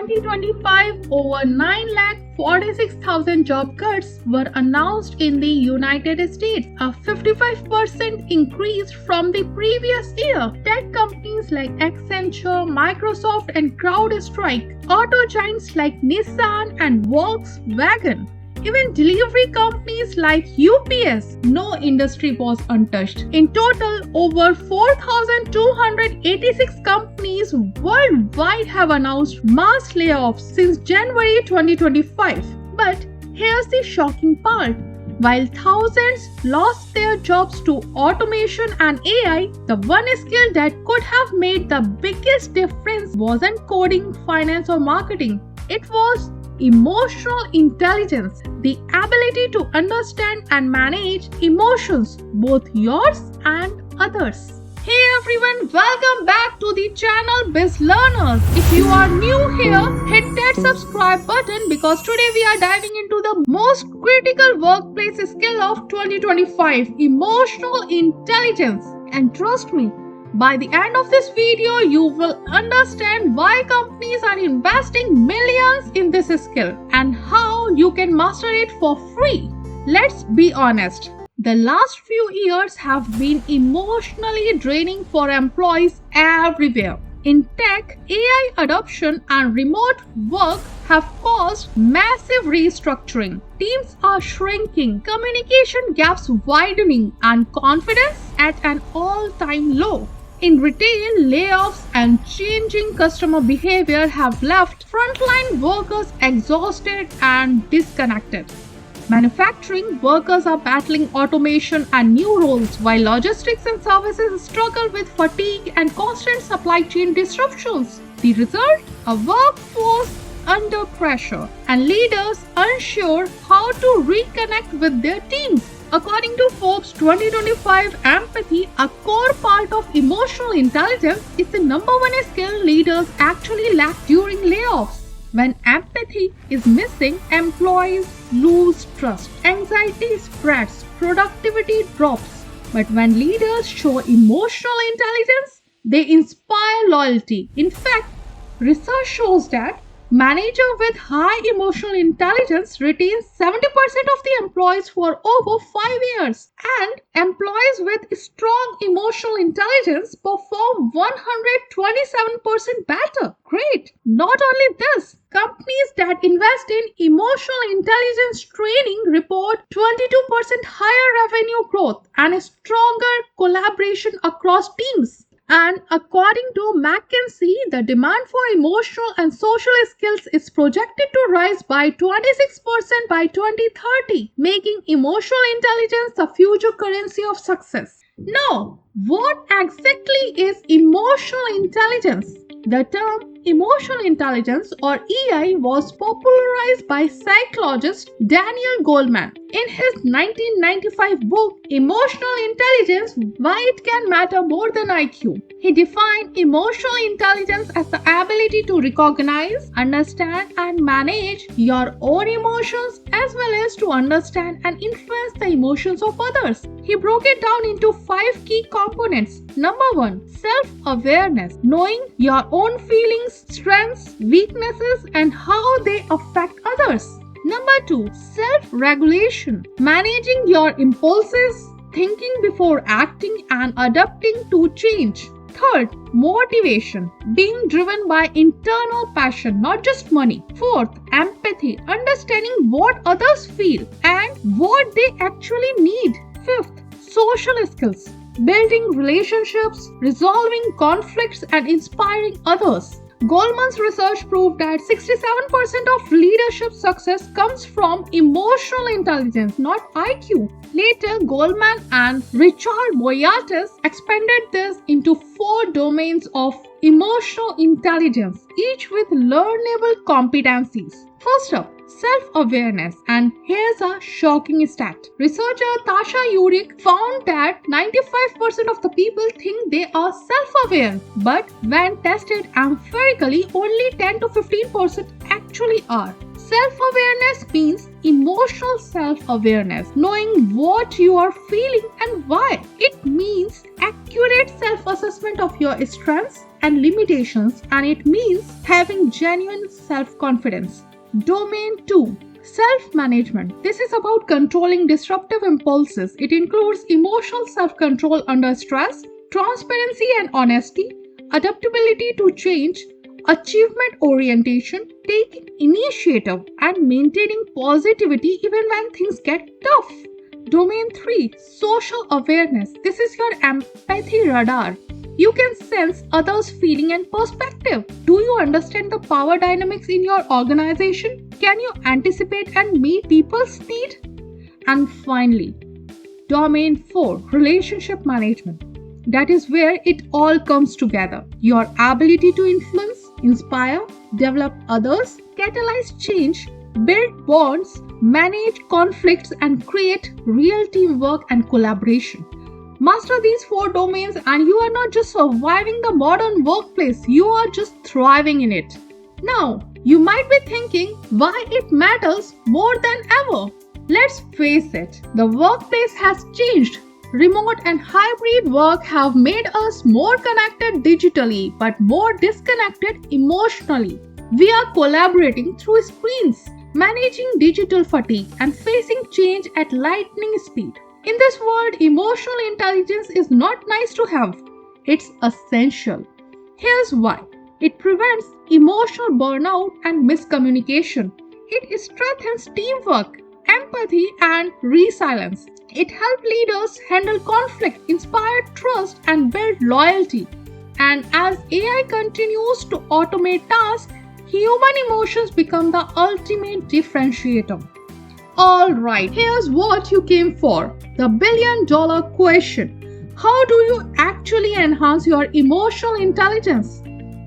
2025, over 9,46,000 job cuts were announced in the United States, a 55% increase from the previous year. Tech companies like Accenture, Microsoft, and CrowdStrike, auto giants like Nissan and Volkswagen, even delivery companies like UPS, no industry was untouched. In total, over 4,286 companies worldwide have announced mass layoffs since January 2025. But here's the shocking part. While thousands lost their jobs to automation and AI, the one skill that could have made the biggest difference wasn't coding, finance, or marketing. It was emotional intelligence, the ability to understand and manage emotions, both yours and others. Hey everyone, welcome back to the channel Biz Learners. If you are new here, hit that subscribe button because today we are diving into the most critical workplace skill of 2025, emotional intelligence. And trust me, by the end of this video, you will understand why companies are investing millions in this skill and how you can master it for free. Let's be honest. The last few years have been emotionally draining for employees everywhere. In tech, AI adoption and remote work have caused massive restructuring. Teams are shrinking, communication gaps widening, and confidence at an all-time low. In retail, layoffs and changing customer behavior have left frontline workers exhausted and disconnected. Manufacturing workers are battling automation and new roles, while logistics and services struggle with fatigue and constant supply chain disruptions. The result? A workforce under pressure and leaders unsure how to reconnect with their teams. According to Forbes 2025, empathy, a core part of emotional intelligence, is the number one skill leaders actually lack during layoffs. When empathy is missing, employees lose trust, anxiety spreads, productivity drops. But when leaders show emotional intelligence, they inspire loyalty. In fact, research shows that managers with high emotional intelligence retain 70% of the employees for over 5 years, and employees with strong emotional intelligence perform 127% better. Great! Not only this, companies that invest in emotional intelligence training report 22% higher revenue growth and a stronger collaboration across teams. And according to McKinsey, the demand for emotional and social skills is projected to rise by 26% by 2030, making emotional intelligence the future currency of success. Now, what exactly is emotional intelligence? The term emotional intelligence or EI was popularized by psychologist Daniel Goleman in his 1995 book Emotional Intelligence: Why It Can Matter More Than IQ. He defined emotional intelligence as the ability to recognize, understand, and manage your own emotions as well as to understand and influence the emotions of others. He broke it down into 5 key components. Number 1, self-awareness, knowing your own feelings, strengths, weaknesses, and how they affect others. Number 2, self-regulation, managing your impulses, thinking before acting, and adapting to change. Third, motivation, being driven by internal passion, not just money. Fourth, empathy, understanding what others feel and what they actually need. Fifth, social skills, building relationships, resolving conflicts, and inspiring others. Goleman's research proved that 67% of leadership success comes from emotional intelligence, not IQ. Later, Goleman and Richard Boyatis expanded this into 4 domains of emotional intelligence, each with learnable competencies. First up, self-awareness. And here's a shocking stat. Researcher Tasha Yurik found that 95% of the people think they are self-aware, but when tested empirically, only 10 to 15% actually are. Self-awareness means emotional self-awareness, knowing what you are feeling and why. It means accurate self-assessment of your strengths and limitations, and it means having genuine self-confidence. Domain 2. Self-management. This is about controlling disruptive impulses. It includes emotional self-control under stress, transparency and honesty, adaptability to change, achievement orientation, taking initiative, and maintaining positivity even when things get tough. Domain 3. Social awareness. This is your empathy radar. You can sense others' feeling and perspective. Do you understand the power dynamics in your organization? Can you anticipate and meet people's need? And finally, Domain 4. Relationship management. That is where it all comes together. Your ability to influence, inspire, develop others, catalyze change, build bonds, manage conflicts, and create real teamwork and collaboration. Master these 4 domains and you are not just surviving the modern workplace, you are just thriving in it. Now, you might be thinking why it matters more than ever. Let's face it, the workplace has changed. Remote and hybrid work have made us more connected digitally but more disconnected emotionally. We are collaborating through screens, managing digital fatigue, and facing change at lightning speed. In this world, emotional intelligence is not nice to have. It's essential. Here's why. It prevents emotional burnout and miscommunication. It strengthens teamwork, empathy, and resilience. It helps leaders handle conflict, inspire trust, and build loyalty. And as AI continues to automate tasks, human emotions become the ultimate differentiator. Alright, here's what you came for. The billion-dollar question. How do you actually enhance your emotional intelligence?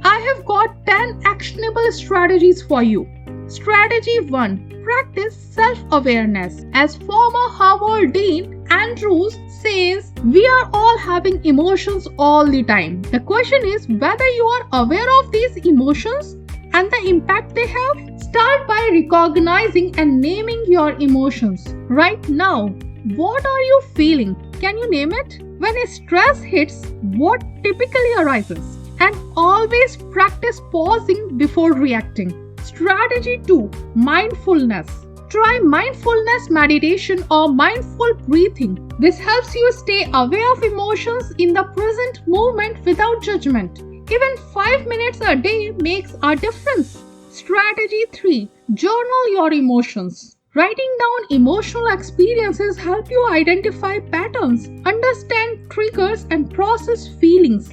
I have got 10 actionable strategies for you. Strategy 1. Practice self-awareness. As former Harvard Dean Andrews says, we are all having emotions all the time. The question is whether you are aware of these emotions and the impact they have. Start by recognizing and naming your emotions. Right now, what are you feeling? Can you name it? When stress hits, what typically arises? And always practice pausing before reacting. Strategy 2. Mindfulness. Try mindfulness meditation or mindful breathing. This helps you stay aware of emotions in the present moment without judgment. Even 5 minutes a day makes a difference. Strategy 3. Journal your emotions. Writing down emotional experiences help you identify patterns, understand triggers, and process feelings.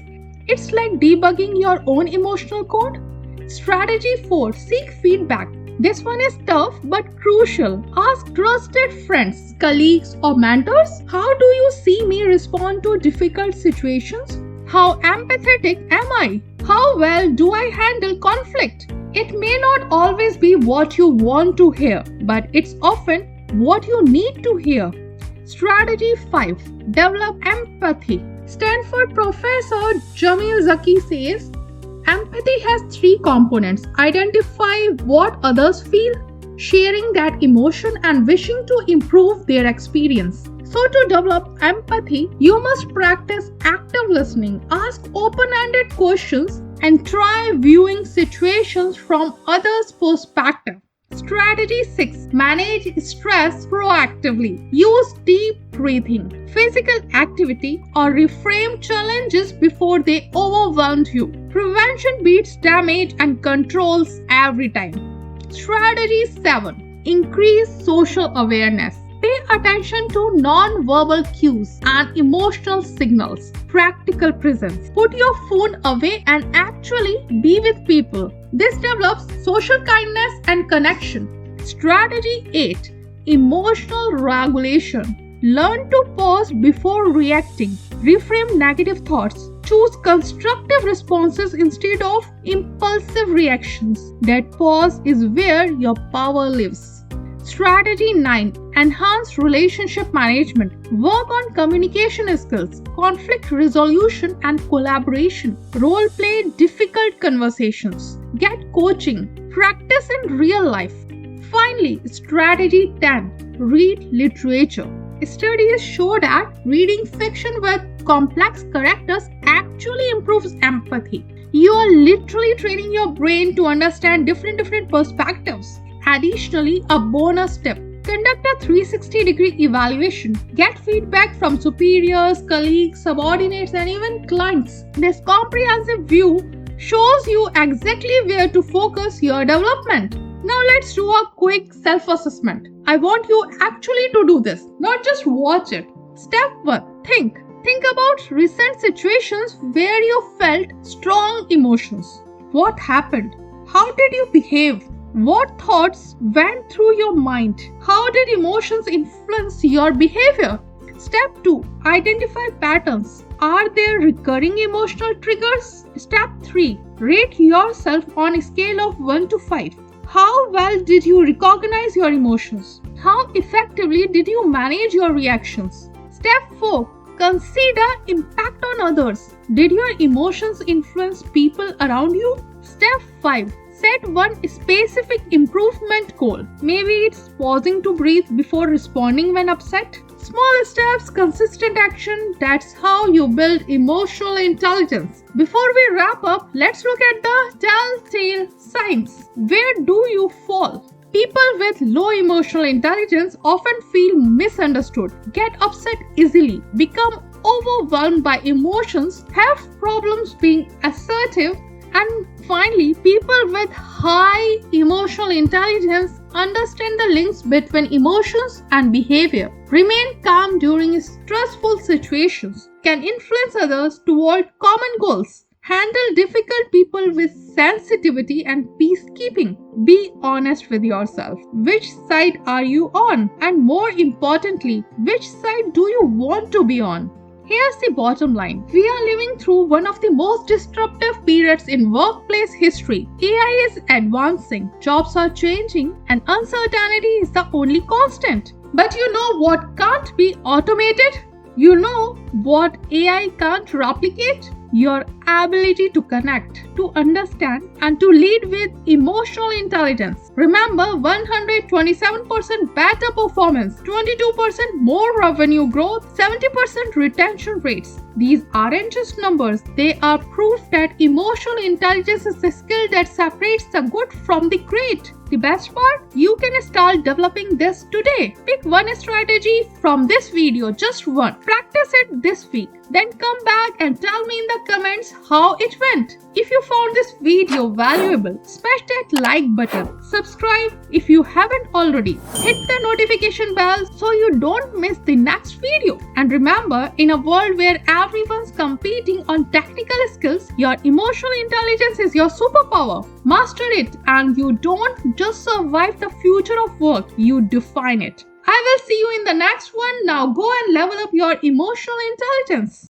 It's like debugging your own emotional code. Strategy 4. Seek feedback. This one is tough but crucial. Ask trusted friends, colleagues, or mentors, how do you see me respond to difficult situations? How empathetic am I? How well do I handle conflict? It may not always be what you want to hear, but it's often what you need to hear. Strategy 5. Develop empathy. Stanford professor Jamil Zaki says, empathy has 3 components. Identify what others feel, sharing that emotion, and wishing to improve their experience. So to develop empathy, you must practice active listening, ask open-ended questions, and try viewing situations from others' perspective. Strategy 6. Manage stress proactively. Use deep breathing, physical activity, or reframe challenges before they overwhelm you. Prevention beats damage and controls every time. Strategy 7. Increase social awareness. Pay attention to non-verbal cues and emotional signals. Practical presence. Put your phone away and actually be with people. This develops social kindness and connection. Strategy 8. Emotional regulation. Learn to pause before reacting. Reframe negative thoughts. Choose constructive responses instead of impulsive reactions. That pause is where your power lives. Strategy 9. Enhance relationship management. Work on communication skills, conflict resolution, and collaboration. Role play difficult conversations. Get coaching. Practice in real life. Finally, strategy 10. Read literature. Studies show that reading fiction with complex characters actually improves empathy. You are literally training your brain to understand different perspectives. Additionally, a bonus tip. Conduct a 360-degree evaluation. Get feedback from superiors, colleagues, subordinates, and even clients. This comprehensive view shows you exactly where to focus your development. Now let's do a quick self-assessment. I want you actually to do this, not just watch it. Step 1. Think. Think about recent situations where you felt strong emotions. What happened? How did you behave? What thoughts went through your mind? How did emotions influence your behavior? Step 2. Identify patterns. Are there recurring emotional triggers? Step 3. Rate yourself on a scale of 1 to 5. How well did you recognize your emotions? How effectively did you manage your reactions? Step 4. Consider impact on others. Did your emotions influence people around you? Step 5. Set one specific improvement goal. Maybe it's pausing to breathe before responding when upset. Small steps, consistent action, that's how you build emotional intelligence. Before we wrap up, let's look at the telltale signs. Where do you fall? People with low emotional intelligence often feel misunderstood, get upset easily, become overwhelmed by emotions, have problems being assertive, and finally, people with high emotional intelligence understand the links between emotions and behavior, remain calm during stressful situations, can influence others toward common goals, handle difficult people with sensitivity and peacekeeping. Be honest with yourself. Which side are you on? And more importantly, which side do you want to be on? Here's the bottom line. We are living through one of the most disruptive periods in workplace history. AI is advancing, jobs are changing, and uncertainty is the only constant. But you know what can't be automated? You know what AI can't replicate? Your ability to connect, to understand, and to lead with emotional intelligence. Remember, 127% better performance, 22% more revenue growth, 70% retention rates. These aren't just numbers, they are proof that emotional intelligence is a skill that separates the good from the great. The best part? You can start developing this today. Pick one strategy from this video, just one. Practice it this week. Then come back and tell me in the comments how it went. If you found this video valuable, smash that like button. Subscribe if you haven't already. Hit the notification bell so you don't miss the next video. And remember, in a world where everyone's competing on technical skills, your emotional intelligence is your superpower. Master it and you don't just survive the future of work, you define it. I will see you in the next one. Now go and level up your emotional intelligence.